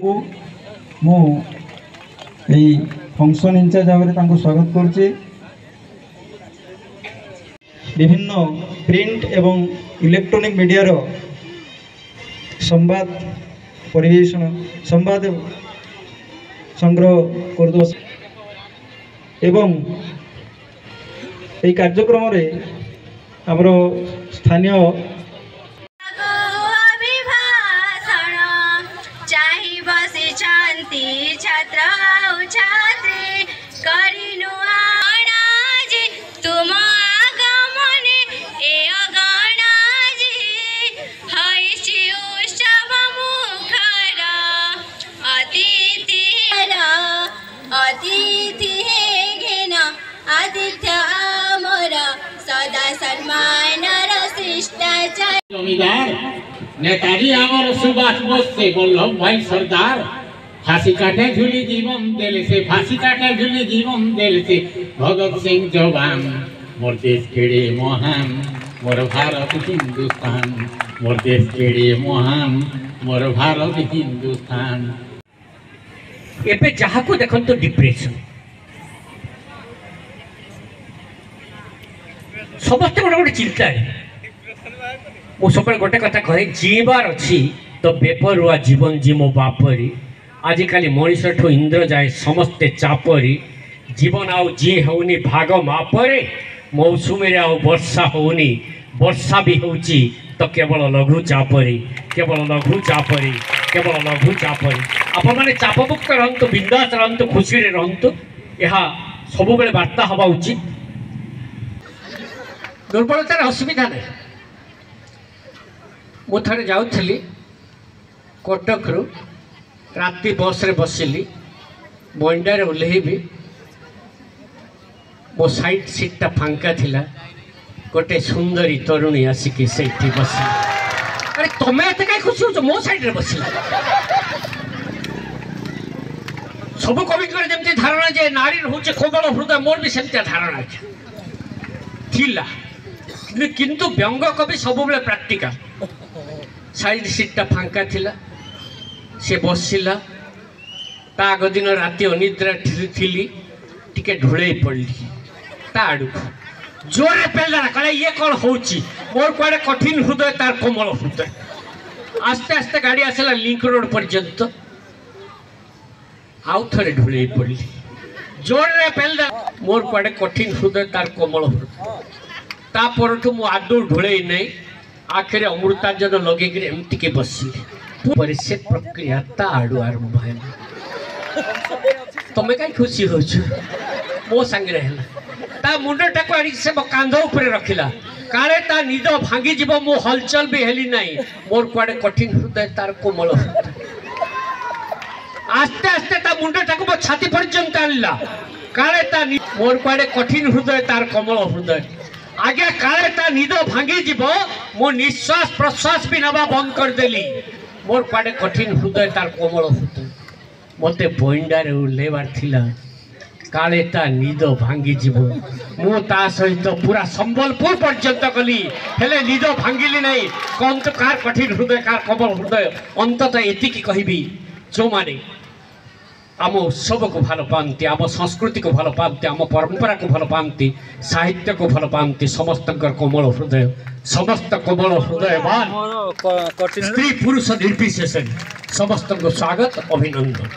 को मु एई function in charge भाव में स्वागत करुचे। विभिन्न प्रिंट एवं इलेक्ट्रॉनिक मीडिया रो संवाद परिवेशन संवाद संग्रह करदो एवं এই কার্যক্রমে আমার স্থানীয় जमीदार नेताजी आमर सुभाष बोस से वल्लभ भाई सरदार फांसी काटे झूली जीवन देले से फांसी काटे झूली जीवन देले से भगत सिंह जवान मोर देश केड़े महान मोर भारत हिंदुस्तान मोर देश केड़े महान मोर भारत हिंदुस्तान। एबे जहाँ को देखो तो डिप्रेशन समस्त गोटे गोटे चिंता है। मु सब गोटे कथा कहे जीवार अच्छी तो बेपरुआ जीवन जीमो बापरी आजिकाली मनीष ठू इंद्र जाए समस्ते चापरी जीवन आउ जी होनी भाग मापरे मौसुमी आउ वर्षा होनी वर्षा भी होची तो केवल लघु चापरी केवल लघु चापरी केवल लघु चापरी आपण मैंने चापमुक्त रहतु बिंदास रहतु खुशी रहतु यह सब बेले वार्ता हवा उचित। दुर्बलतार असुविधा नहीं मु थे जाऊली कटक रु राति बस रे बसिली बंडार ओह्लैबी मो साइड सीटा फांका थिला गोटे सुंदरी तरुणी आसिकी से बस अरे तुम्हें एत कहीं खुशी हो मो साइड रे बसिला सब कवि जमी धारणा जे नारी हूँ कोमल हृदय मोर भी सेमती धारणा थिला किंतु व्यंग कवि सब बेले प्राक्टिकल साइड सीटा फांका थिला से बसिला ता आग दिन राति अनिद्रा थी टिके ढोल पड़ी ता आड़ जोरे पेला कहला ये कौन हो मोर कड़े कठिन हृदय तार कोमल हृदय आस्ते आस्ते गाड़ी आसला लिंक रोड पर्यंत आउ थे ढोल पड़ी जोरे पेला मोर कड़े कठिन हृदय तार कोमल हृदय तापर मु आदौ ढोल नहीं आखिर अमृतांजन लगे एमती के बसिले से प्रक्रिया ता आड़ू आरंभ है तुम्हें कहीं खुशी हो मो सांगे ता मुंडटा को आड़ी से कांध उपर रखिला काले ता निद भांगी जीव मो हलचल भी हेली नहीं मोर कुआडे कठिन हृदय तार कोमल हृदय आस्ते आस्ते ता मुंडटा को मो छाती पर्यंत आनला काले ता मोर कुआडे कठिन हृदय तार कोमल हृदय आगे काले ता निद भांगी जीव मो निश्वास प्रश्वास भी नवा बंद कर देली मोर कुआडे कठिन हृदय तार कोमल हृदय मते बंडारे ओह्लैबार थिला काले ता निद भांगी जीव मु ता सहित पूरा संबलपुर पर्यंत गली हेले निद भांगिली नहीं कौन तो कार कठिन हृदय कार कोमल हृदय अंततः एतिकी कहबी जो माने आम उत्सव को भल पाती आम संस्कृति को भल पाती आम परंपरा को भल पाती साहित्य को भल पाती समस्त कोमल हृदय समस्त कोमल हृदयवान स्त्री पुरुष निर्विशेष समस्त को स्वागत अभिनंदन।